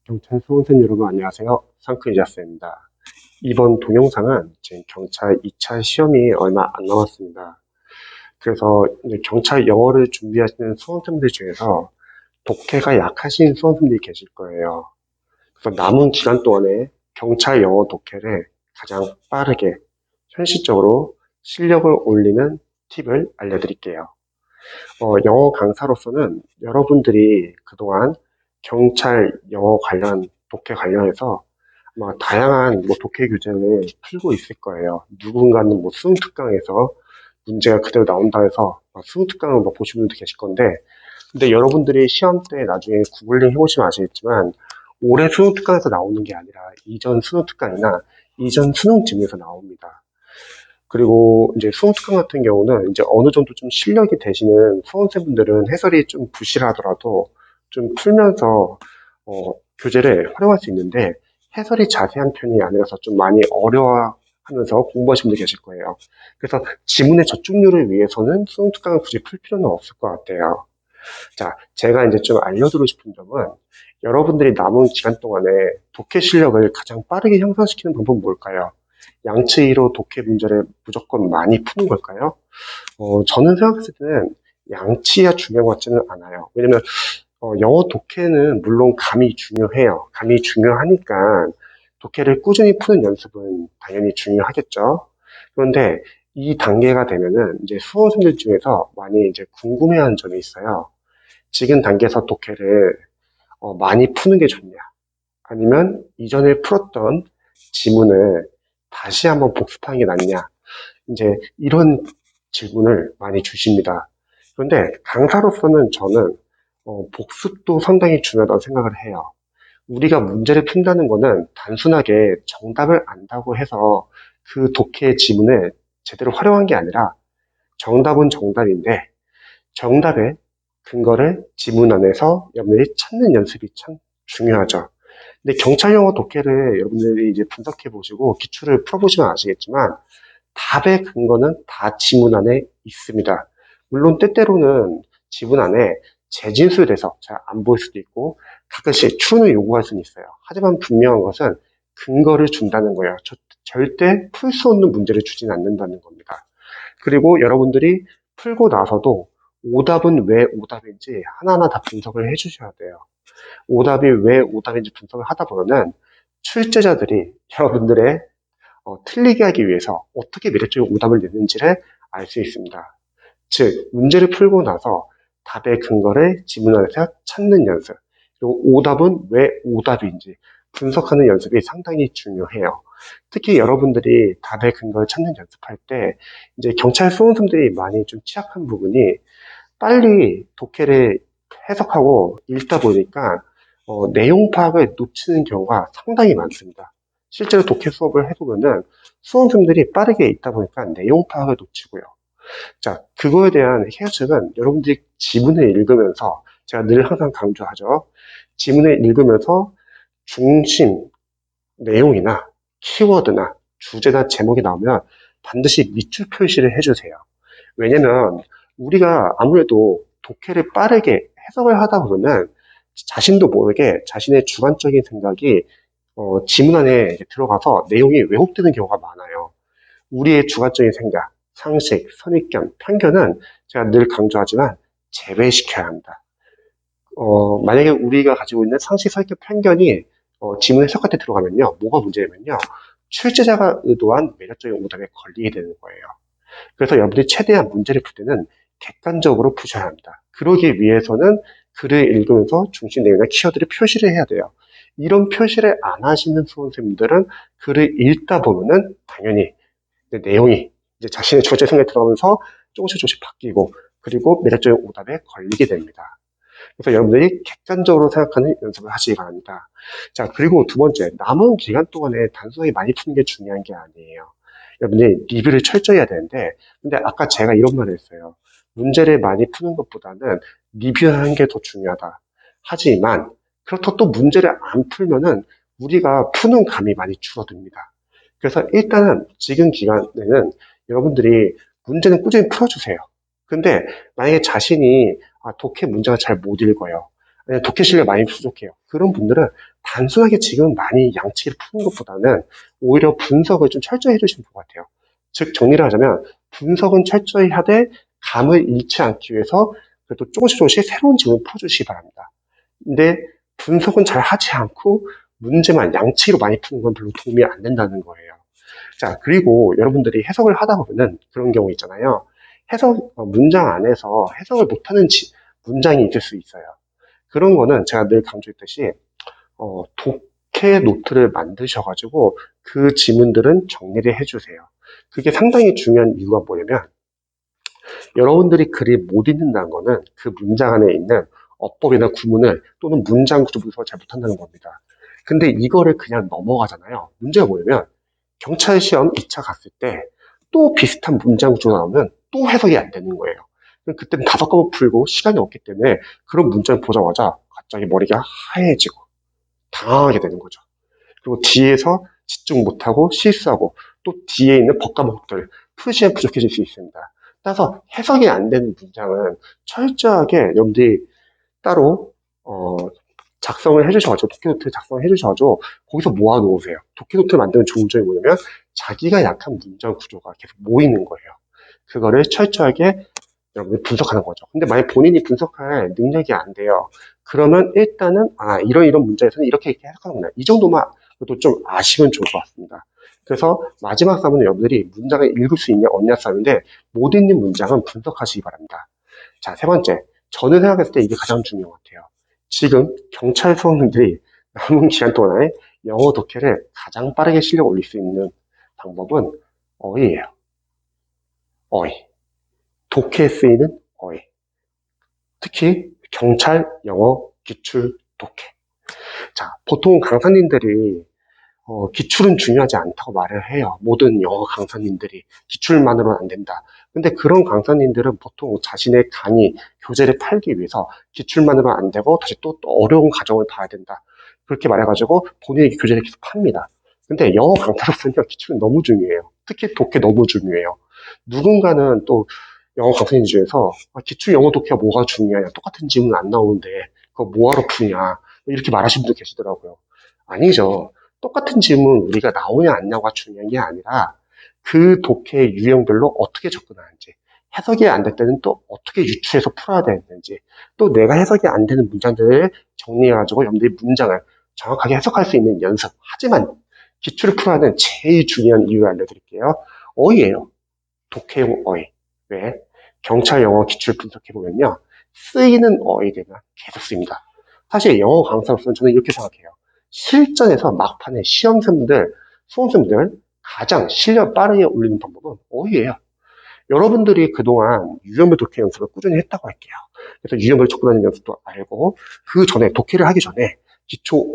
경찰 수험생 여러분 안녕하세요. 상크이자스입니다. 이번 동영상은 지금 경찰 2차 시험이 얼마 안 남았습니다. 그래서 이제 경찰 영어를 준비하시는 수험생들 중에서 독해가 약하신 수험생들이 계실 거예요. 그래서 남은 기간 동안에 경찰 영어 독해를 가장 빠르게 현실적으로 실력을 올리는 팁을 알려드릴게요. 영어 강사로서는 여러분들이 그동안 경찰 영어 관련, 독해 관련해서 아마 다양한 독해 규제를 풀고 있을 거예요. 누군가는 수능특강에서 문제가 그대로 나온다 해서 수능특강을 보신 분도 계실 건데, 근데 여러분들이 시험 때 나중에 구글링 해보시면 아시겠지만, 올해 수능특강에서 나오는 게 아니라 이전 수능특강이나 이전 수능지문에서 나옵니다. 그리고 이제 수험특강 같은 경우는 이제 어느 정도 좀 실력이 되시는 수험생분들은 해설이 좀 부실하더라도 좀 풀면서 교재를 활용할 수 있는데 해설이 자세한 편이 아니라서 좀 많이 어려워하면서 공부하시는 분들 계실 거예요. 그래서 지문의 적중률을 위해서는 수험특강을 굳이 풀 필요는 없을 것 같아요. 자, 제가 이제 좀 알려드리고 싶은 점은 여러분들이 남은 기간 동안에 독해 실력을 가장 빠르게 향상시키는 방법은 뭘까요? 양치로 독해 문제를 무조건 많이 푸는 걸까요? 저는 생각했을 때는 양치가 중요한 것 같지는 않아요. 왜냐면 영어 독해는 물론 감이 중요해요. 감이 중요하니까 독해를 꾸준히 푸는 연습은 당연히 중요하겠죠. 그런데 이 단계가 되면은 이제 수험생들 중에서 많이 이제 궁금해하는 점이 있어요. 지금 단계에서 독해를 많이 푸는 게 좋냐? 아니면 이전에 풀었던 지문을 다시 한번 복습하는 게 낫냐? 이제 이런 질문을 많이 주십니다. 그런데 강사로서는 저는 복습도 상당히 중요하다고 생각을 해요. 우리가 문제를 푼다는 거는 단순하게 정답을 안다고 해서 그 독해의 지문을 제대로 활용한 게 아니라 정답은 정답인데 정답의 근거를 지문 안에서 여러분들이 찾는 연습이 참 중요하죠. 근데 경찰 영어 독해를 여러분들이 이제 분석해 보시고 기출을 풀어보시면 아시겠지만 답의 근거는 다 지문 안에 있습니다. 물론 때때로는 지문 안에 재진술돼서 잘 안 보일 수도 있고 가끔씩 추론을 요구할 수는 있어요. 하지만 분명한 것은 근거를 준다는 거예요. 절대 풀 수 없는 문제를 주진 않는다는 겁니다. 그리고 여러분들이 풀고 나서도 오답은 왜 오답인지 하나하나 다 분석을 해주셔야 돼요. 오답이 왜 오답인지 분석을 하다 보면은 출제자들이 여러분들의 틀리게 하기 위해서 어떻게 매력적인 오답을 내는지를 알 수 있습니다. 즉, 문제를 풀고 나서 답의 근거를 지문안에서 찾는 연습, 그리고 오답은 왜 오답인지 분석하는 연습이 상당히 중요해요. 특히 여러분들이 답의 근거를 찾는 연습할 때, 이제 경찰 수험생들이 많이 좀 취약한 부분이 빨리 독해를 해석하고 읽다 보니까 내용 파악을 놓치는 경우가 상당히 많습니다. 실제로 독해 수업을 해보면은 수험생들이 빠르게 읽다 보니까 내용 파악을 놓치고요. 자, 그거에 대한 해결책은 여러분들이 지문을 읽으면서 제가 늘 항상 강조하죠. 지문을 읽으면서 중심, 내용이나 키워드나 주제나 제목이 나오면 반드시 밑줄 표시를 해주세요. 왜냐면 우리가 아무래도 독해를 빠르게 해석을 하다 보면은 자신도 모르게 자신의 주관적인 생각이 지문 안에 들어가서 내용이 왜곡되는 경우가 많아요. 우리의 주관적인 생각, 상식, 선입견, 편견은 제가 늘 강조하지만 제외시켜야 합니다. 만약에 우리가 가지고 있는 상식, 선입견, 편견이 지문 해석할 때 들어가면요, 뭐가 문제냐면요, 출제자가 의도한 매력적인 오답에 걸리게 되는 거예요. 그래서 여러분들이 최대한 문제를 풀 때는 객관적으로 푸셔야 합니다. 그러기 위해서는 글을 읽으면서 중심 내용이나 키워드를 표시를 해야 돼요. 이런 표시를 안 하시는 수험생들은 글을 읽다 보면은 당연히 내용이 이제 자신의 주제 생각이 들어가면서 조금씩 바뀌고 그리고 매력적인 오답에 걸리게 됩니다. 그래서 여러분들이 객관적으로 생각하는 연습을 하시기 바랍니다. 자, 그리고 두 번째, 남은 기간 동안에 단순하게 많이 푸는 게 중요한 게 아니에요. 여러분들이 리뷰를 철저히 해야 되는데, 근데 아까 제가 이런 말을 했어요. 문제를 많이 푸는 것보다는 리뷰하는 게 더 중요하다. 하지만, 그렇다고 또 문제를 안 풀면은 우리가 푸는 감이 많이 줄어듭니다. 그래서 일단은 지금 기간에는 여러분들이 문제는 꾸준히 풀어주세요. 근데 만약에 자신이 독해 문제가 잘 못 읽어요. 아니면 독해 실력이 많이 부족해요. 그런 분들은 단순하게 지금 많이 양치기를 푸는 것보다는 오히려 분석을 좀 철저히 해주시면 좋을 것 같아요. 즉, 정리를 하자면 분석은 철저히 하되 감을 잃지 않기 위해서 그래도 조금씩 조금씩 새로운 질문을 풀어주시기 바랍니다. 근데 분석은 잘 하지 않고 문제만 양치기로 많이 푸는 건 별로 도움이 안 된다는 거예요. 자, 그리고 여러분들이 해석을 하다 보면은 그런 경우 있잖아요. 문장 안에서 해석을 못하는 문장이 있을 수 있어요. 그런 거는 제가 늘 강조했듯이, 독해 노트를 만드셔가지고 그 지문들은 정리를 해주세요. 그게 상당히 중요한 이유가 뭐냐면, 여러분들이 글을 못 읽는다는 거는 그 문장 안에 있는 어법이나 구문을 또는 문장 구조 분석을 잘 못한다는 겁니다. 근데 이거를 그냥 넘어가잖아요. 문제가 뭐냐면, 경찰 시험 2차 갔을 때 또 비슷한 문장 구조가 나오면 또 해석이 안 되는 거예요. 그때는 다섯 과목 풀고 시간이 없기 때문에 그런 문장을 보자마자 갑자기 머리가 하얘지고 당황하게 되는 거죠. 그리고 뒤에서 집중 못하고 실수하고 또 뒤에 있는 법 과목들 풀 시간 부족해질 수 있습니다. 따라서 해석이 안 되는 문장은 철저하게 여러분들이 따로 작성을 해주셔가지고 독해노트를 작성을 해주셔가지고 거기서 모아놓으세요. 독해노트를 만드는 좋은 점이 뭐냐면 자기가 약한 문장 구조가 계속 모이는 거예요. 그거를 철저하게 여러분이 분석하는 거죠. 근데 만약 본인이 분석할 능력이 안 돼요. 그러면 일단은 이런 문제에서는 이렇게 해석하는구나. 이 정도만 그래도 좀 아시면 좋을 것 같습니다. 그래서 마지막 싸움은 여러분들이 문장을 읽을 수 있냐 없냐 싸움인데 못 읽는 문장은 분석하시기 바랍니다. 자, 세 번째. 저는 생각했을 때 이게 가장 중요한 것 같아요. 지금 경찰 수험생들이 남은 기간 동안에 영어 독해를 가장 빠르게 실력 올릴 수 있는 방법은 어휘예요. 어휘. 독해에 쓰이는 어휘. 특히 경찰 영어 기출 독해. 자, 보통 강사님들이 기출은 중요하지 않다고 말을 해요. 모든 영어 강사님들이 기출만으로는 안 된다. 근데 그런 강사님들은 보통 자신의 강의, 교재를 팔기 위해서 기출만으로는 안 되고 다시 또 어려운 과정을 봐야 된다. 그렇게 말해가지고 본인의 교재를 계속 팝니다. 근데 영어 강사로서는 기출은 너무 중요해요. 특히 독해 너무 중요해요. 누군가는 또 영어 강사님 중에서 기출 영어 독해가 뭐가 중요하냐. 똑같은 질문 안 나오는데 그거 뭐하러 푸냐. 이렇게 말하시는 분도 계시더라고요. 아니죠. 똑같은 질문 우리가 나오냐 안 나오가 중요한 게 아니라 그 독해의 유형별로 어떻게 접근하는지 해석이 안 될 때는 또 어떻게 유추해서 풀어야 되는지 또 내가 해석이 안 되는 문장들을 정리해가지고 여러분들이 문장을 정확하게 해석할 수 있는 연습. 하지만 기출을 풀어야 하는 제일 중요한 이유를 알려드릴게요. 어휘예요. 독해용 어휘. 왜? 경찰 영어 기출 분석해보면요. 쓰이는 어휘들만 계속 씁니다. 사실 영어 강사로서는 저는 이렇게 생각해요. 실전에서 막판에 수험생분들 가장 실력 빠르게 올리는 방법은 어휘예요. 여러분들이 그동안 유형별 독해 연습을 꾸준히 했다고 할게요. 그래서 유형별 접근하는 연습도 알고 그 전에 독해를 하기 전에 기초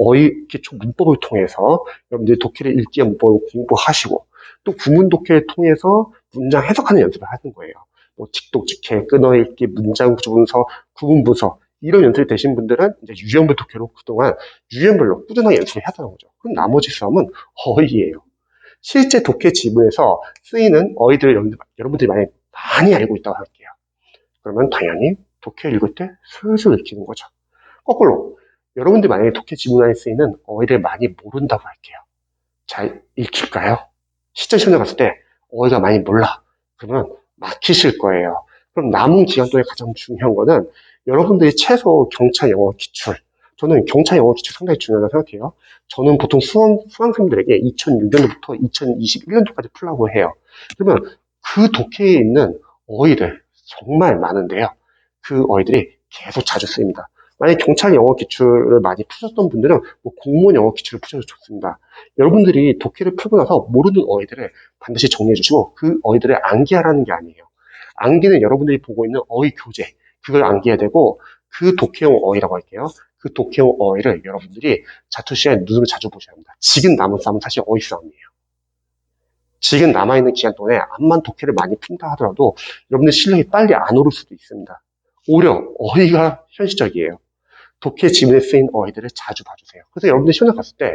문법을 통해서 여러분들이 독해를 읽기 위한 문법을 공부하시고 또 구문 독해를 통해서 문장 해석하는 연습을 하는 거예요. 뭐 직독직해, 끊어읽기, 문장 구조 분석, 구문 분석 이런 연습이 되신 분들은 이제 유형별 독해로 그동안 유형별로 꾸준하게 연습을 하다는 거죠. 그럼 나머지 싸움은 어휘예요. 실제 독해 지문에서 쓰이는 어휘들을 여러분들이 많이 알고 있다고 할게요. 그러면 당연히 독해 읽을 때 슬슬 읽히는 거죠. 거꾸로 여러분들이 만약에 독해 지문안에 쓰이는 어휘를 많이 모른다고 할게요. 잘 읽힐까요? 실전 시험에 갔을 때 어휘가 많이 몰라. 그러면 막히실 거예요. 그럼 남은 기간 동안에 가장 중요한 거는 여러분들이 최소 경찰 영어 기출, 저는 경찰 영어 기출 상당히 중요하다고 생각해요. 저는 보통 수강생들에게 2006년도부터 2021년도까지 풀라고 해요. 그러면 그 독해에 있는 어휘들 정말 많은데요. 그 어휘들이 계속 자주 쓰입니다. 만약 경찰 영어 기출을 많이 푸셨던 분들은 뭐 공무원 영어 기출을 푸셔도 좋습니다. 여러분들이 독해를 풀고 나서 모르는 어휘들을 반드시 정리해 주시고 그 어휘들을 암기하라는 게 아니에요. 암기는 여러분들이 보고 있는 어휘 교재, 그걸 암기해야 되고 그 독해용 어휘라고 할게요. 그 독해용 어휘를 여러분들이 자투 시간에 눈으로 자주 보셔야 합니다. 지금 남은 싸움은 사실 어휘 싸움이에요. 지금 남아있는 기간 동안에 암만 독해를 많이 푼다 하더라도 여러분들 실력이 빨리 안 오를 수도 있습니다. 오히려 어휘가 현실적이에요. 독해 지문에 쓰인 어휘들을 자주 봐주세요. 그래서 여러분들 시험에 갔을 때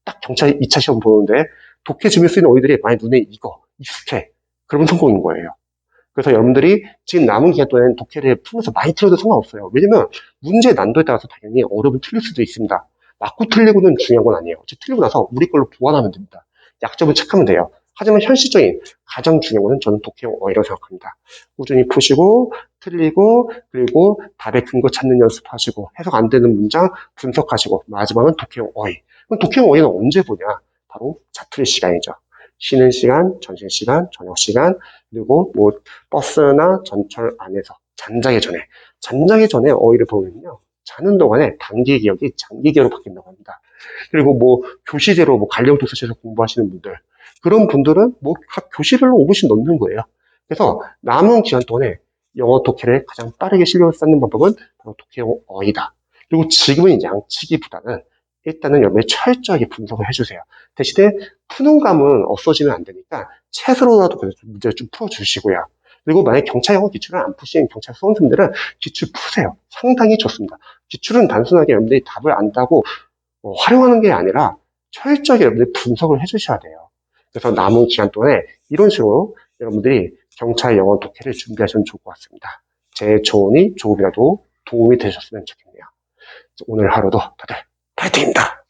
딱 경찰 2차 시험 보는데 독해 지문에 쓰인 어휘들이 많이 눈에 익숙해. 그러면 성공인 거예요. 그래서 여러분들이 지금 남은 기간 동안 독해를 풀면서 많이 틀려도 상관없어요. 왜냐면 문제 난도에 따라서 당연히 어려움이 틀릴 수도 있습니다. 맞고 틀리고는 중요한 건 아니에요. 틀리고 나서 우리 걸로 보완하면 됩니다. 약점을 체크하면 돼요. 하지만 현실적인 가장 중요한 거는 저는 독해용 어휘라고 생각합니다. 꾸준히 푸시고 틀리고 그리고 답의 근거 찾는 연습하시고 해석 안 되는 문장 분석하시고 마지막은 독해용 어휘. 그럼 독해용 어휘는 언제 보냐? 바로 자투리 시간이죠. 쉬는 시간, 점심시간, 저녁시간, 그리고 뭐 버스나 전철 안에서 잠자기 전에 어휘를 보면요. 자는 동안에 단기 기억이 장기 기억으로 바뀐다고 합니다. 그리고 뭐 교시제로 뭐 관련 도서실에서 공부하시는 분들 그런 분들은 뭐 각 교시별로 5분씩 넣는 거예요. 그래서 남은 기간 동안에 영어 독해를 가장 빠르게 실력을 쌓는 방법은 바로 독해용 어휘다. 그리고 지금은 양치기보다는 일단은 여러분이 철저하게 분석을 해주세요. 대신에 푸는 감은 없어지면 안 되니까 책으로라도 그래서 문제를 좀 풀어주시고요. 그리고 만약 경찰 영어 기출을 안 푸신 경찰 수험생들은 기출 푸세요. 상당히 좋습니다. 기출은 단순하게 여러분들이 답을 안다고 활용하는 게 아니라 철저하게 여러분들이 분석을 해주셔야 돼요. 그래서 남은 기간 동안에 이런 식으로 여러분들이 경찰 영어 독해를 준비하시면 좋을 것 같습니다. 제 조언이 조금이라도 도움이 되셨으면 좋겠네요. 오늘 하루도 다들 파이팅입니다.